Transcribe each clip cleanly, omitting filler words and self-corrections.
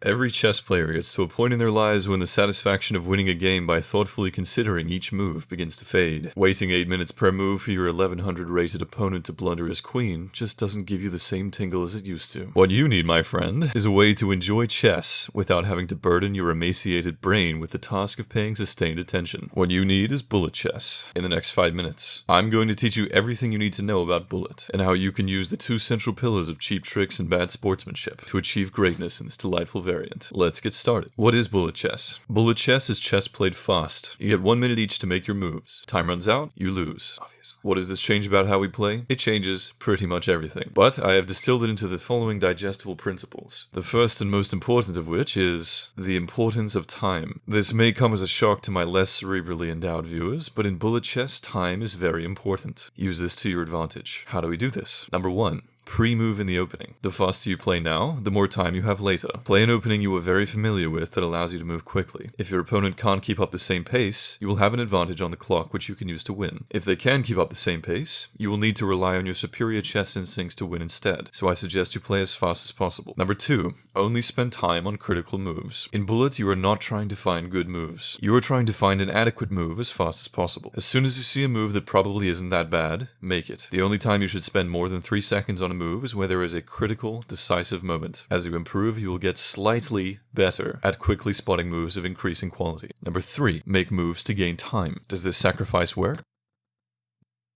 Every chess player gets to a point in their lives when the satisfaction of winning a game by thoughtfully considering each move begins to fade. Waiting 8 minutes per move for your 1100 rated opponent to blunder his queen just doesn't give you the same tingle as it used to. What you need, my friend, is a way to enjoy chess without having to burden your emaciated brain with the task of paying sustained attention. What you need is bullet chess. In the next 5 minutes, I'm going to teach you everything you need to know about bullet, and how you can use the two central pillars of cheap tricks and bad sportsmanship to achieve greatness in this delightful variant. Let's get started. What is bullet chess? Bullet chess is chess played fast. You get 1 minute each to make your moves. Time runs out, you lose, obviously. What does this change about how we play? It changes pretty much everything. But I have distilled it into the following digestible principles. The first and most important of which is the importance of time. This may come as a shock to my less cerebrally endowed viewers, but in bullet chess, time is very important. Use this to your advantage. How do we do this? Number 1. Pre-move in the opening. The faster you play now, the more time you have later. Play an opening you are very familiar with that allows you to move quickly. If your opponent can't keep up the same pace, you will have an advantage on the clock which you can use to win. If they can keep up the same pace, you will need to rely on your superior chess instincts to win instead, so I suggest you play as fast as possible. Number 2. Only spend time on critical moves. In Bullet, you are not trying to find good moves. You are trying to find an adequate move as fast as possible. As soon as you see a move that probably isn't that bad, make it. The only time you should spend more than 3 seconds on a move is where there is a critical, decisive moment. As you improve, you will get slightly better at quickly spotting moves of increasing quality. Number 3. Make moves to gain time. Does this sacrifice work?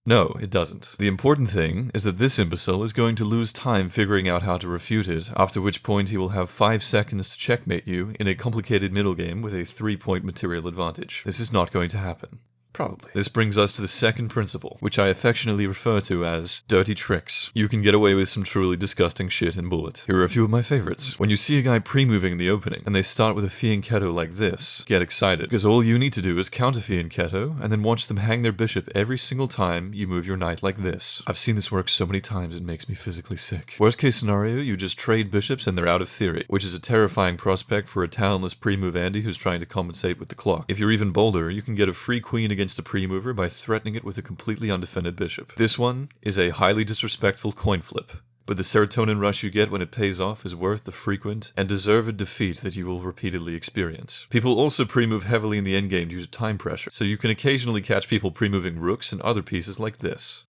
No, it doesn't. The important thing is that this imbecile is going to lose time figuring out how to refute it, after which point he will have 5 seconds to checkmate you in a complicated middle game with a 3-point material advantage. This is not going to happen. Probably. This brings us to the second principle, which I affectionately refer to as dirty tricks. You can get away with some truly disgusting shit in Bullet. Here are a few of my favorites. When you see a guy pre-moving in the opening, and they start with a fianchetto like this, get excited, because all you need to do is counter fianchetto, and then watch them hang their bishop every single time you move your knight like this. I've seen this work so many times it makes me physically sick. Worst case scenario, you just trade bishops and they're out of theory, which is a terrifying prospect for a talentless pre-move Andy who's trying to compensate with the clock. If you're even bolder, you can get a free queen against a pre-mover by threatening it with a completely undefended bishop. This one is a highly disrespectful coin flip, but the serotonin rush you get when it pays off is worth the frequent and deserved defeat that you will repeatedly experience. People also pre-move heavily in the endgame due to time pressure, so you can occasionally catch people pre-moving rooks and other pieces like this.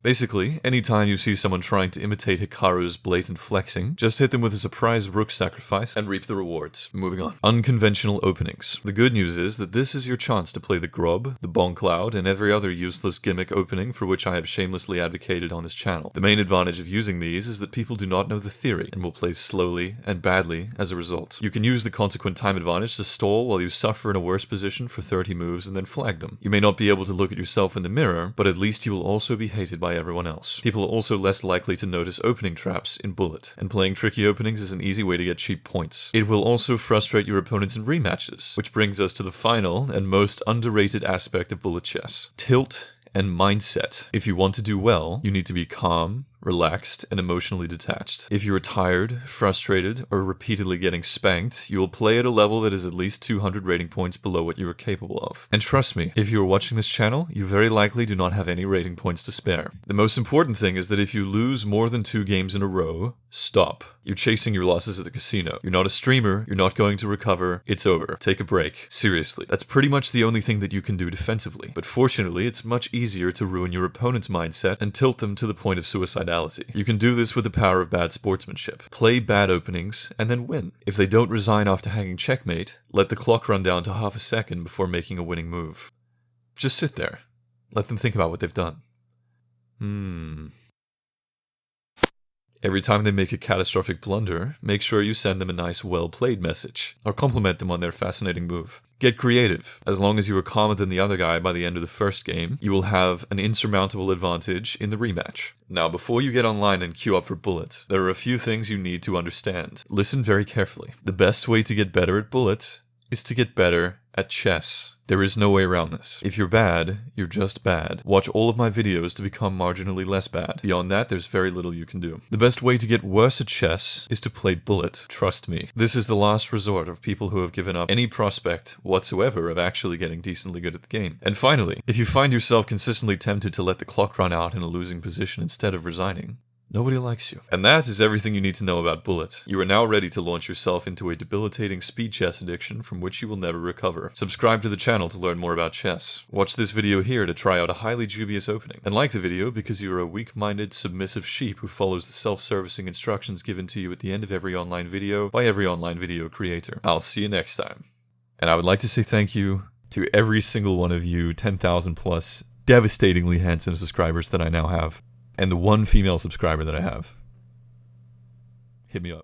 Basically, anytime you see someone trying to imitate Hikaru's blatant flexing, just hit them with a surprise rook sacrifice and reap the rewards. Moving on. Unconventional openings. The good news is that this is your chance to play the Grob, the Bon Cloud, and every other useless gimmick opening for which I have shamelessly advocated on this channel. The main advantage of using these is that people do not know the theory and will play slowly and badly as a result. You can use the consequent time advantage to stall while you suffer in a worse position for 30 moves and then flag them. You may not be able to look at yourself in the mirror, but at least you will also be hated by everyone else. People are also less likely to notice opening traps in Bullet, and playing tricky openings is an easy way to get cheap points. It will also frustrate your opponents in rematches, which brings us to the final and most underrated aspect of Bullet chess: tilt and mindset. If you want to do well, you need to be calm, relaxed, and emotionally detached. If you are tired, frustrated, or repeatedly getting spanked, you will play at a level that is at least 200 rating points below what you are capable of. And trust me, if you are watching this channel, you very likely do not have any rating points to spare. The most important thing is that if you lose more than 2 games in a row, stop. You're chasing your losses at the casino. You're not a streamer, you're not going to recover, it's over. Take a break. Seriously. That's pretty much the only thing that you can do defensively. But fortunately, it's much easier to ruin your opponent's mindset and tilt them to the point of suicidality. You can do this with the power of bad sportsmanship. Play bad openings, and then win. If they don't resign after hanging checkmate, let the clock run down to half a second before making a winning move. Just sit there. Let them think about what they've done. Every time they make a catastrophic blunder, make sure you send them a nice well-played message, or compliment them on their fascinating move. Get creative. As long as you are calmer than the other guy by the end of the first game, you will have an insurmountable advantage in the rematch. Now, before you get online and queue up for Bullet, there are a few things you need to understand. Listen very carefully. The best way to get better at Bullet is to get better at chess. There is no way around this. If you're bad, you're just bad. Watch all of my videos to become marginally less bad. Beyond that, there's very little you can do. The best way to get worse at chess is to play Bullet. Trust me. This is the last resort of people who have given up any prospect whatsoever of actually getting decently good at the game. And finally, if you find yourself consistently tempted to let the clock run out in a losing position instead of resigning, Nobody likes you. And that is everything you need to know about Bullet. You are now ready to launch yourself into a debilitating speed chess addiction from which you will never recover. Subscribe to the channel to learn more about chess. Watch this video here to try out a highly dubious opening. And like the video because you are a weak-minded, submissive sheep who follows the self-servicing instructions given to you at the end of every online video by every online video creator. I'll see you next time. And I would like to say thank you to every single one of you 10,000 plus devastatingly handsome subscribers that I now have. And the one female subscriber that I have. Hit me up.